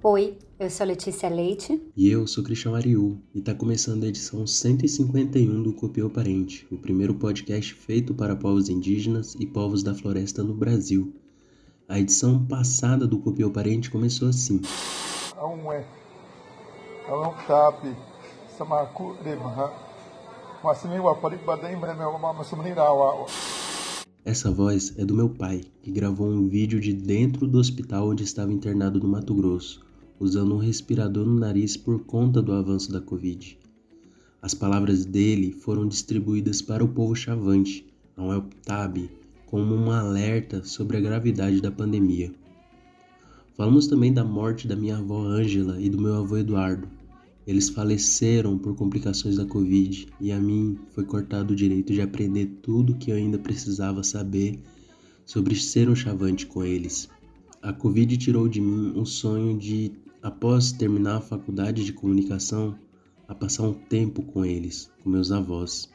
Oi, eu sou Letícia Leite. E eu sou Cristian Ariú, e está começando a edição 151 do Copiou Parente, o primeiro podcast feito para povos indígenas e povos da floresta no Brasil. A edição passada do Copiou Parente começou assim. Essa voz é do meu pai, que gravou um vídeo de dentro do hospital onde estava internado no Mato Grosso, usando um respirador no nariz por conta do avanço da Covid. As palavras dele foram distribuídas para o povo chavante, a UELPTAB, como um alerta sobre a gravidade da pandemia. Falamos também da morte da minha avó Ângela e do meu avô Eduardo. Eles faleceram por complicações da Covid e a mim foi cortado o direito de aprender tudo que eu ainda precisava saber sobre ser um chavante com eles. A Covid tirou de mim o sonho de, após terminar a faculdade de comunicação, a passar um tempo com eles, com meus avós.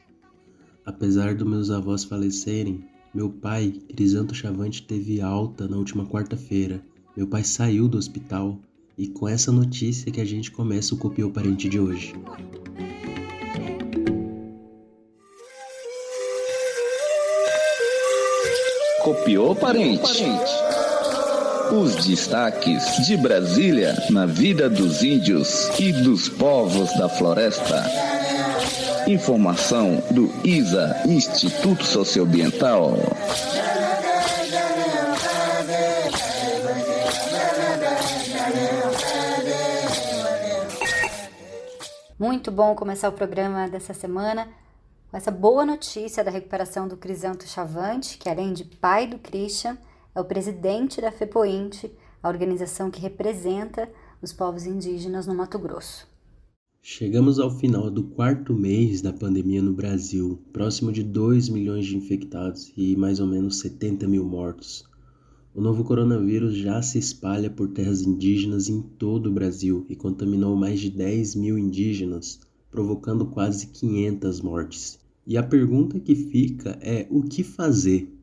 Apesar dos meus avós falecerem, meu pai, Crisanto Chavante, teve alta na última quarta-feira. Meu pai saiu do hospital e com essa notícia que a gente começa o Copiou Parente de hoje. Copiou Parente. Os destaques de Brasília na vida dos índios e dos povos da floresta. Informação do ISA, Instituto Socioambiental. Muito bom começar o programa dessa semana com essa boa notícia da recuperação do Crisanto Chavante, que além de pai do Christian, é o presidente da FEPOINT, a organização que representa os povos indígenas no Mato Grosso. Chegamos ao final do quarto mês da pandemia no Brasil, próximo de 2 milhões de infectados e mais ou menos 70 mil mortos. O novo coronavírus já se espalha por terras indígenas em todo o Brasil e contaminou mais de 10 mil indígenas, provocando quase 500 mortes. E a pergunta que fica é: o que fazer?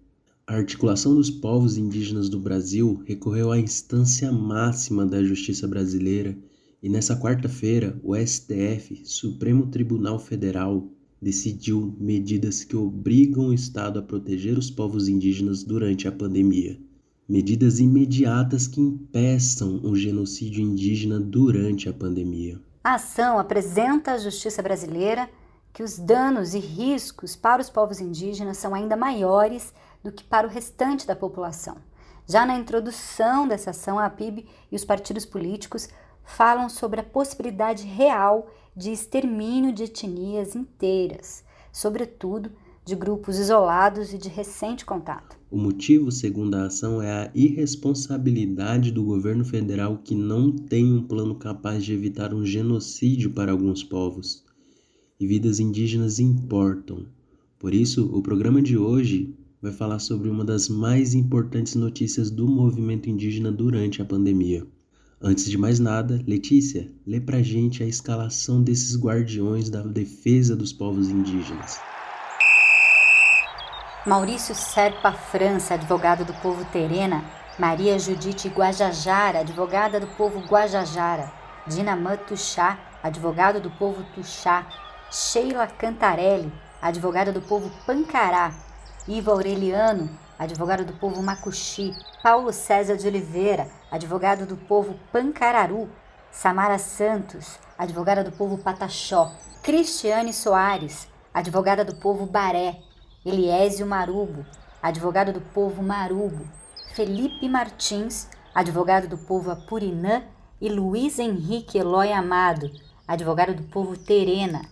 A Articulação dos Povos Indígenas do Brasil recorreu à instância máxima da justiça brasileira e nessa quarta-feira o STF, Supremo Tribunal Federal, decidiu medidas que obrigam o Estado a proteger os povos indígenas durante a pandemia. Medidas imediatas que impeçam o genocídio indígena durante a pandemia. A ação apresenta à justiça brasileira que os danos e riscos para os povos indígenas são ainda maiores do que para o restante da população. Já na introdução dessa ação, a APIB e os partidos políticos falam sobre a possibilidade real de extermínio de etnias inteiras, sobretudo de grupos isolados e de recente contato. O motivo, segundo a ação, é a irresponsabilidade do governo federal que não tem um plano capaz de evitar um genocídio para alguns povos. E vidas indígenas importam. Por isso, o programa de hoje vai falar sobre uma das mais importantes notícias do movimento indígena durante a pandemia. Antes de mais nada, Letícia, lê pra gente a escalação desses guardiões da defesa dos povos indígenas. Maurício Serpa França, advogado do povo Terena. Maria Judite Guajajara, advogada do povo Guajajara. Dinamã Tuxá, advogado do povo Tuxá. Sheila Cantarelli, advogada do povo Pancará. Iva Aureliano, advogado do povo Macuxi. Paulo César de Oliveira, advogado do povo Pancararu. Samara Santos, advogada do povo Pataxó. Cristiane Soares, advogada do povo Baré. Eliésio Marubo, advogado do povo Marubo. Felipe Martins, advogado do povo Apurinã. E Luiz Henrique Eloy Amado, advogado do povo Terena.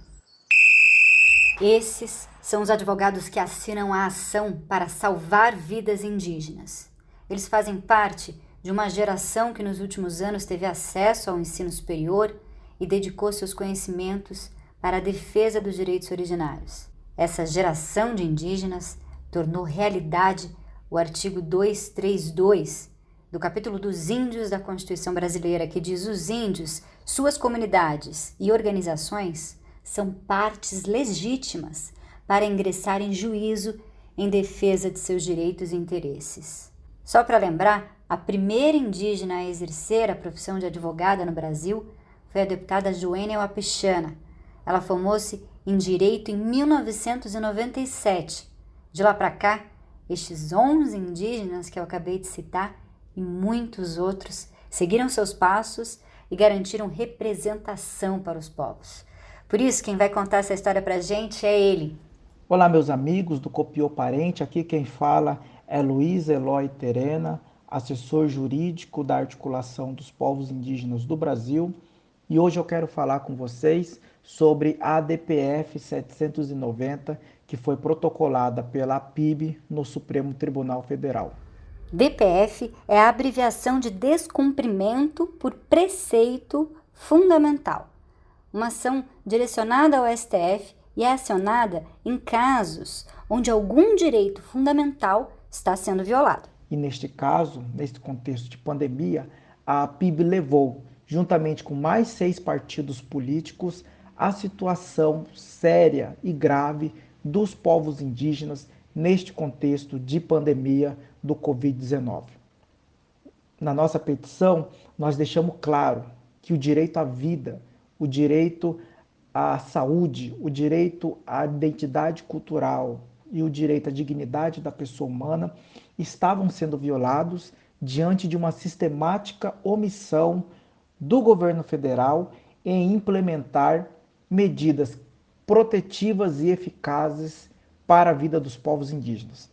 Esses são os advogados que assinam a ação para salvar vidas indígenas. Eles fazem parte de uma geração que nos últimos anos teve acesso ao ensino superior e dedicou seus conhecimentos para a defesa dos direitos originários. Essa geração de indígenas tornou realidade o artigo 232 do capítulo dos Índios da Constituição Brasileira, que diz: os índios, suas comunidades e organizações são partes legítimas para ingressar em juízo em defesa de seus direitos e interesses. Só para lembrar, A primeira indígena a exercer a profissão de advogada no Brasil foi a deputada Joênia Wapichana. Ela formou-se em Direito em 1997. De lá para cá, estes 11 indígenas que eu acabei de citar e muitos outros seguiram seus passos e garantiram representação para os povos. Por isso, quem vai contar essa história para a gente é ele. Olá, meus amigos do Copiou Parente. Aqui quem fala é Luiz Eloy Terena, assessor jurídico da Articulação dos Povos Indígenas do Brasil. E hoje eu quero falar com vocês sobre a ADPF 790, que foi protocolada pela PIB no Supremo Tribunal Federal. DPF é a abreviação de Descumprimento por Preceito Fundamental, uma ação direcionada ao STF e é acionada em casos onde algum direito fundamental está sendo violado. E neste caso, neste contexto de pandemia, a PIB levou, juntamente com mais 6 partidos políticos, a situação séria e grave dos povos indígenas neste contexto de pandemia do Covid-19. Na nossa petição, nós deixamos claro que o direito à vida, o direito à saúde, o direito à identidade cultural e o direito à dignidade da pessoa humana estavam sendo violados diante de uma sistemática omissão do governo federal em implementar medidas protetivas e eficazes para a vida dos povos indígenas.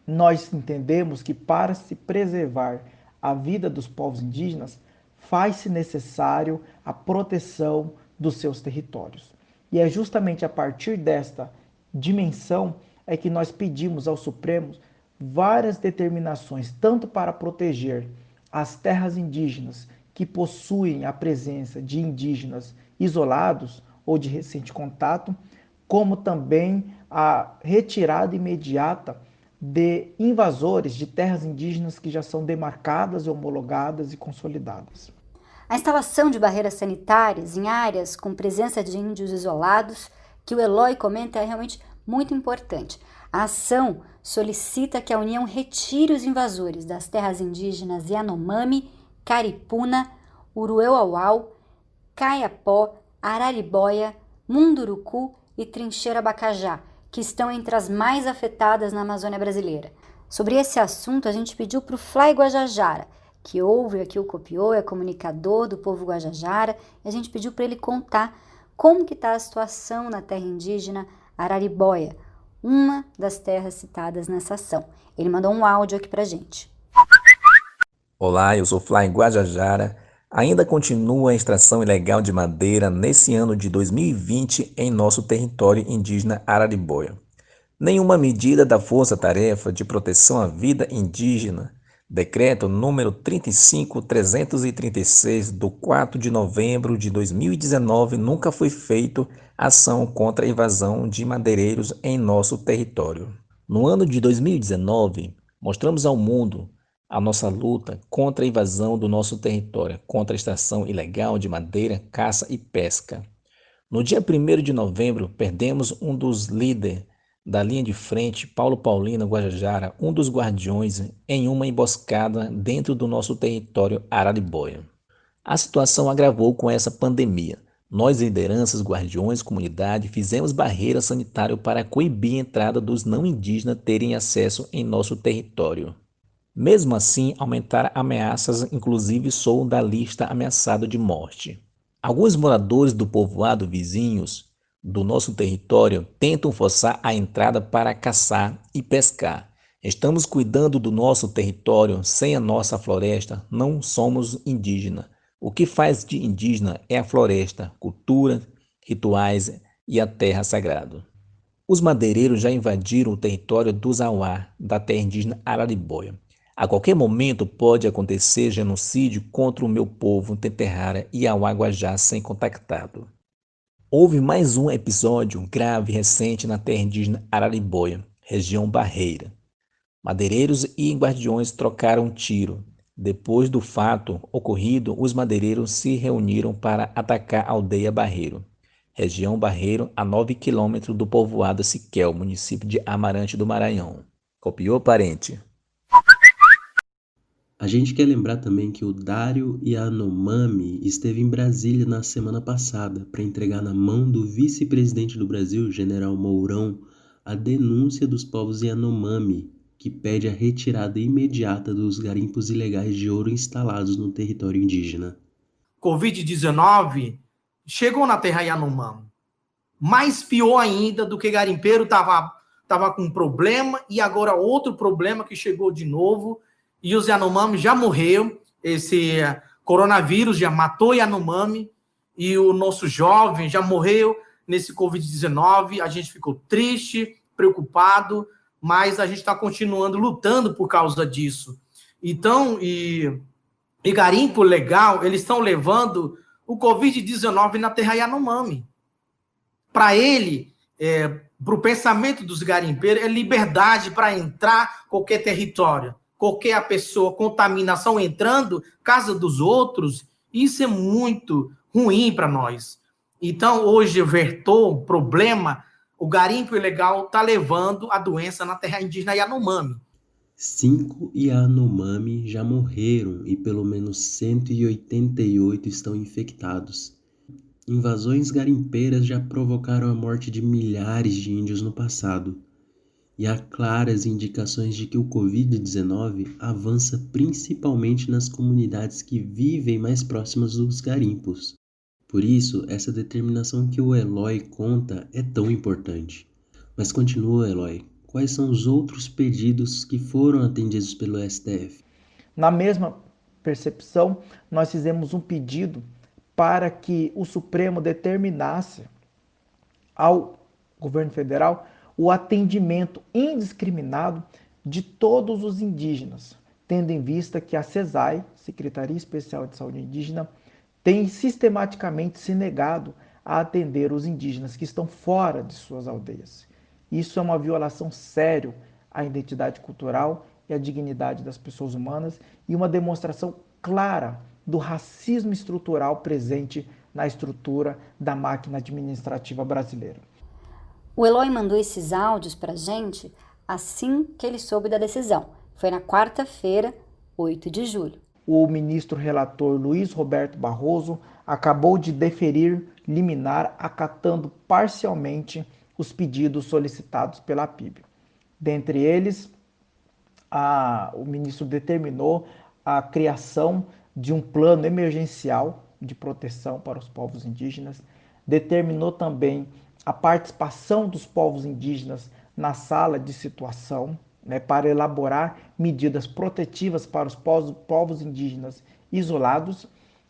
Nós entendemos que para se preservar a vida dos povos indígenas, faz-se necessário a proteção dos seus territórios. E é justamente a partir desta dimensão é que nós pedimos ao Supremo várias determinações, tanto para proteger as terras indígenas que possuem a presença de indígenas isolados ou de recente contato, como também a retirada imediata de invasores de terras indígenas que já são demarcadas, homologadas e consolidadas. A instalação de barreiras sanitárias em áreas com presença de índios isolados, que o Eloy comenta, é realmente muito importante. A ação solicita que a União retire os invasores das terras indígenas Yanomami, Caripuna, Urueuauau, Caiapó, Araribóia, Munduruku e Trincheira Bacajá, que estão entre as mais afetadas na Amazônia brasileira. Sobre esse assunto, a gente pediu para o Fly Guajajara, que ouve aqui o Copiou, é comunicador do povo Guajajara, e a gente pediu para ele contar como que está a situação na terra indígena Araribóia, uma das terras citadas nessa ação. Ele mandou um áudio aqui para a gente. Olá, eu sou Fly Guajajara. Ainda continua a extração ilegal de madeira nesse ano de 2020 em nosso território indígena Araribóia. Nenhuma medida da Força Tarefa de Proteção à Vida Indígena, decreto número 35.336 do 4 de novembro de 2019, nunca foi feito ação contra a invasão de madeireiros em nosso território. No ano de 2019, mostramos ao mundo a nossa luta contra a invasão do nosso território, contra a extração ilegal de madeira, caça e pesca. No dia 1º de novembro, perdemos um dos líderes da linha de frente, Paulo Paulino Guajajara, um dos guardiões, em uma emboscada dentro do nosso território Araribóia. A situação agravou com essa pandemia. Nós, lideranças, guardiões, comunidade, fizemos barreira sanitária para coibir a entrada dos não indígenas terem acesso em nosso território. Mesmo assim, aumentaram ameaças, inclusive sou da lista ameaçado de morte. Alguns moradores do povoado vizinhos do nosso território tentam forçar a entrada para caçar e pescar. Estamos cuidando do nosso território, sem a nossa floresta, não somos indígenas. O que faz de indígena é a floresta, cultura, rituais e a terra sagrada. Os madeireiros já invadiram o território dos Auá, da terra indígena Araribóia. A qualquer momento pode acontecer genocídio contra o meu povo Teterrara e Auá Guajá sem contactado. Houve mais um episódio grave recente na terra indígena Araribóia, região Barreira. Madeireiros e guardiões trocaram tiro. Depois do fato ocorrido, os madeireiros se reuniram para atacar a aldeia Barreiro, região Barreiro, a 9 quilômetros do povoado Siquel, município de Amarante do Maranhão. Copiou, parente? A gente quer lembrar também que o Dário Yanomami esteve em Brasília na semana passada para entregar na mão do vice-presidente do Brasil, General Mourão, a denúncia dos povos Yanomami, que pede a retirada imediata dos garimpos ilegais de ouro instalados no território indígena. Covid-19 chegou na terra Yanomami. Mais pior ainda do que garimpeiro estava com um problema e agora outro problema que chegou de novo e os Yanomami já morreu. Esse coronavírus já matou Yanomami e o nosso jovem já morreu nesse Covid-19. A gente ficou triste, preocupado, mas a gente está continuando lutando por causa disso. Então, e garimpo legal, eles estão levando o Covid-19 na terra Yanomami. Para ele, para o pensamento dos garimpeiros, é liberdade para entrar qualquer território, qualquer pessoa, contaminação entrando, casa dos outros, isso é muito ruim para nós. Então, hoje, vertou problema, o garimpo ilegal está levando a doença na terra indígena Yanomami. 5 Yanomami já morreram e pelo menos 188 estão infectados. Invasões garimpeiras já provocaram a morte de milhares de índios no passado, e há claras indicações de que o Covid-19 avança principalmente nas comunidades que vivem mais próximas dos garimpos. Por isso, essa determinação que o Eloy conta é tão importante. Mas continua, Eloy, quais são os outros pedidos que foram atendidos pelo STF? Na mesma percepção, nós fizemos um pedido para que o Supremo determinasse ao governo federal o atendimento indiscriminado de todos os indígenas, tendo em vista que a CESAI, Secretaria Especial de Saúde Indígena, tem sistematicamente se negado a atender os indígenas que estão fora de suas aldeias. Isso é uma violação séria à identidade cultural e à dignidade das pessoas humanas e uma demonstração clara do racismo estrutural presente na estrutura da máquina administrativa brasileira. O Eloy mandou esses áudios para a gente assim que ele soube da decisão. Foi na quarta-feira, 8 de julho. O ministro relator Luiz Roberto Barroso acabou de deferir liminar acatando parcialmente os pedidos solicitados pela PIB. Dentre eles, o ministro determinou a criação de um plano emergencial de proteção para os povos indígenas, determinou também a participação dos povos indígenas na sala de situação, para elaborar medidas protetivas para os povos indígenas isolados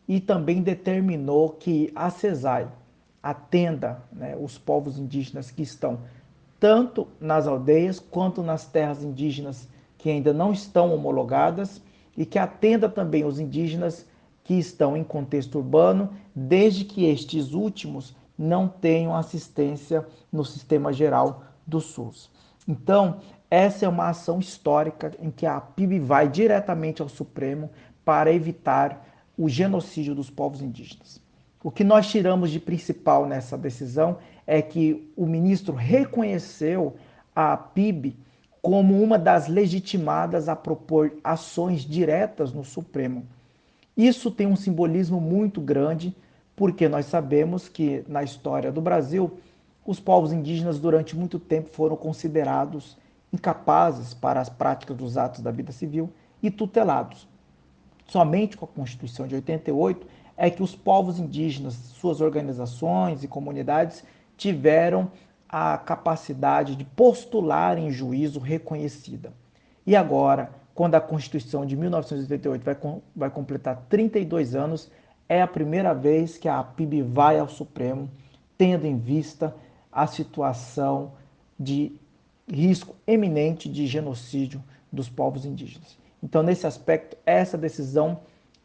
e também determinou que a CESAI atenda os povos indígenas que estão tanto nas aldeias quanto nas terras indígenas que ainda não estão homologadas e que atenda também os indígenas que estão em contexto urbano, desde que estes últimos não tenham assistência no sistema geral do SUS. Então, essa é uma ação histórica em que a PIB vai diretamente ao Supremo para evitar o genocídio dos povos indígenas. O que nós tiramos de principal nessa decisão é que o ministro reconheceu a PIB como uma das legitimadas a propor ações diretas no Supremo. Isso tem um simbolismo muito grande, porque nós sabemos que na história do Brasil, os povos indígenas durante muito tempo foram considerados incapazes para as práticas dos atos da vida civil e tutelados. Somente com a Constituição de 88 é que os povos indígenas, suas organizações e comunidades tiveram a capacidade de postular em juízo reconhecida. E agora, quando a Constituição de 1988 vai completar 32 anos, é a primeira vez que a PIB vai ao Supremo, tendo em vista a situação de risco eminente de genocídio dos povos indígenas. Então, nesse aspecto, essa decisão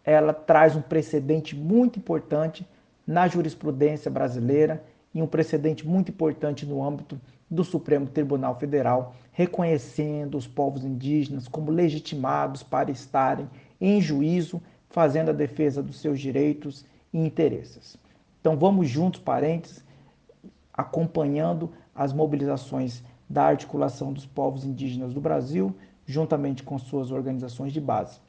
ela traz um precedente muito importante na jurisprudência brasileira e um precedente muito importante no âmbito do Supremo Tribunal Federal, reconhecendo os povos indígenas como legitimados para estarem em juízo, fazendo a defesa dos seus direitos e interesses. Então vamos juntos, parentes, acompanhando as mobilizações da articulação dos povos indígenas do Brasil, juntamente com suas organizações de base.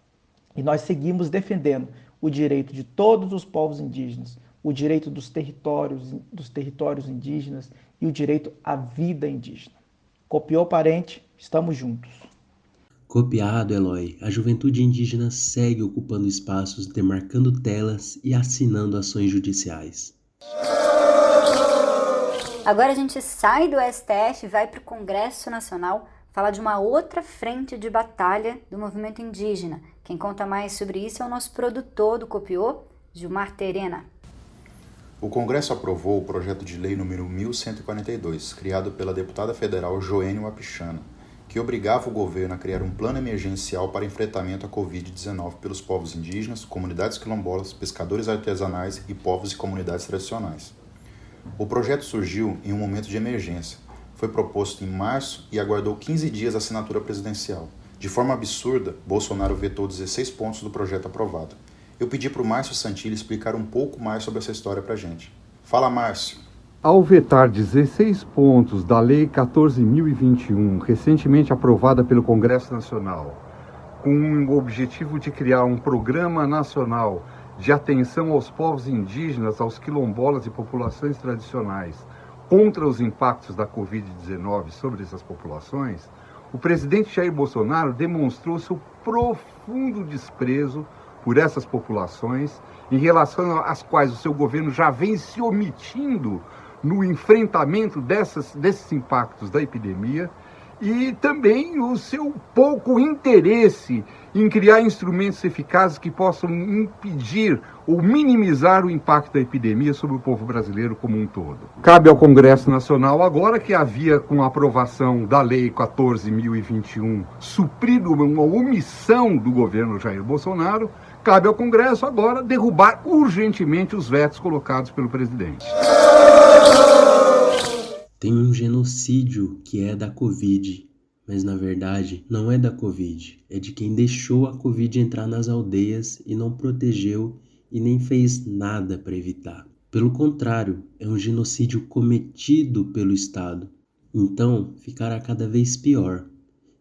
E nós seguimos defendendo o direito de todos os povos indígenas, o direito dos territórios indígenas e o direito à vida indígena. Copiou, parente? Estamos juntos. Copiado, Eloy, a juventude indígena segue ocupando espaços, demarcando telas e assinando ações judiciais. Agora a gente sai do STF e vai para o Congresso Nacional falar de uma outra frente de batalha do movimento indígena. Quem conta mais sobre isso é o nosso produtor do Copiou, Gilmar Terena. O Congresso aprovou o projeto de lei número 1142, criado pela deputada federal Joênia Wapichana, que obrigava o governo a criar um plano emergencial para enfrentamento à Covid-19 pelos povos indígenas, comunidades quilombolas, pescadores artesanais e povos e comunidades tradicionais. O projeto surgiu em um momento de emergência. Foi proposto em março e aguardou 15 dias a assinatura presidencial. De forma absurda, Bolsonaro vetou 16 pontos do projeto aprovado. Eu pedi para o Márcio Santilli explicar um pouco mais sobre essa história para a gente. Fala, Márcio! Ao vetar 16 pontos da Lei 14.021, recentemente aprovada pelo Congresso Nacional, com o objetivo de criar um programa nacional de atenção aos povos indígenas, aos quilombolas e populações tradicionais, contra os impactos da Covid-19 sobre essas populações, o presidente Jair Bolsonaro demonstrou seu profundo desprezo por essas populações, em relação às quais o seu governo já vem se omitindo no enfrentamento desses impactos da epidemia, e também o seu pouco interesse em criar instrumentos eficazes que possam impedir ou minimizar o impacto da epidemia sobre o povo brasileiro como um todo. Cabe ao Congresso Nacional agora, que havia, com a aprovação da Lei 14.021, suprido uma omissão do governo Jair Bolsonaro, cabe ao Congresso agora derrubar urgentemente os vetos colocados pelo presidente. Tem um genocídio que é da Covid, mas na verdade não é da Covid, é de quem deixou a Covid entrar nas aldeias e não protegeu e nem fez nada para evitar. Pelo contrário, é um genocídio cometido pelo Estado. Então, ficará cada vez pior.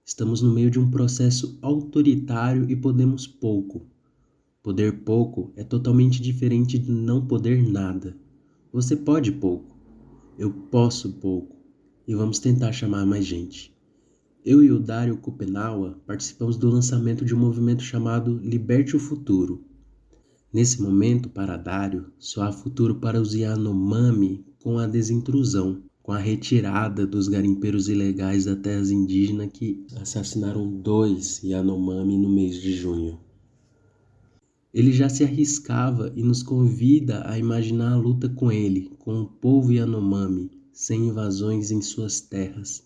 Estamos no meio de um processo autoritário e podemos pouco. Poder pouco é totalmente diferente de não poder nada. Você pode pouco. Eu posso pouco, e vamos tentar chamar mais gente. Eu e o Dário Copenaua participamos do lançamento de um movimento chamado Liberte o Futuro. Nesse momento, para Dário, só há futuro para os Yanomami com a desintrusão, com a retirada dos garimpeiros ilegais das terras indígenas que assassinaram 2 Yanomami no mês de junho. Ele já se arriscava e nos convida a imaginar a luta com ele, com o povo Yanomami, sem invasões em suas terras.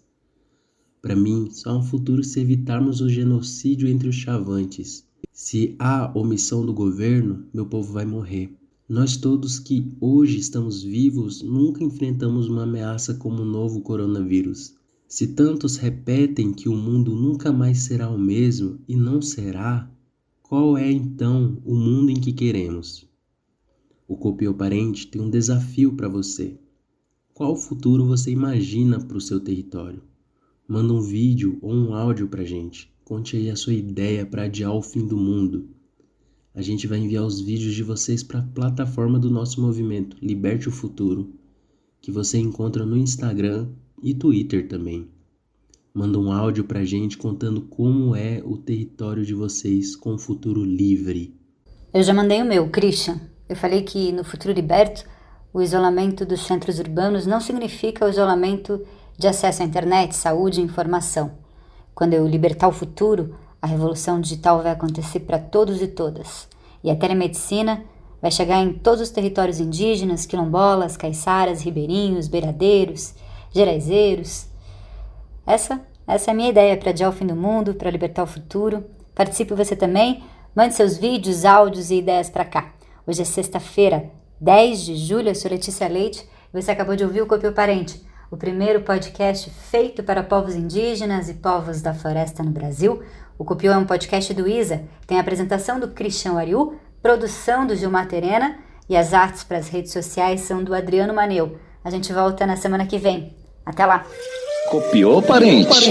Para mim, só há um futuro se evitarmos o genocídio entre os chavantes. Se há omissão do governo, meu povo vai morrer. Nós todos que hoje estamos vivos nunca enfrentamos uma ameaça como o novo coronavírus. Se tantos repetem que o mundo nunca mais será o mesmo e não será, qual é, então, o mundo em que queremos? O Copiou Parente tem um desafio para você. Qual futuro você imagina para o seu território? Manda um vídeo ou um áudio para a gente. Conte aí a sua ideia para adiar o fim do mundo. A gente vai enviar os vídeos de vocês para a plataforma do nosso movimento, Liberte o Futuro, que você encontra no Instagram e Twitter também. Manda um áudio pra gente contando como é o território de vocês com o futuro livre. Eu já mandei o meu, Christian. Eu falei que no Futuro Liberto, o isolamento dos centros urbanos não significa o isolamento de acesso à internet, saúde e informação. Quando eu libertar o futuro, a revolução digital vai acontecer para todos e todas. E a telemedicina vai chegar em todos os territórios indígenas, quilombolas, caiçaras, ribeirinhos, beiradeiros, geraizeiros. Essa é a minha ideia para adiar o fim do mundo, para libertar o futuro. Participe você também, mande seus vídeos, áudios e ideias para cá. Hoje é sexta-feira, 10 de julho, eu sou Letícia Leite e você acabou de ouvir o Copiou Parente, o primeiro podcast feito para povos indígenas e povos da floresta no Brasil. O Copiou é um podcast do ISA, tem a apresentação do Christian Ariu, produção do Gilmar Terena e as artes para as redes sociais são do Adriano Maneu. A gente volta na semana que vem. Até lá! Copiou, parente?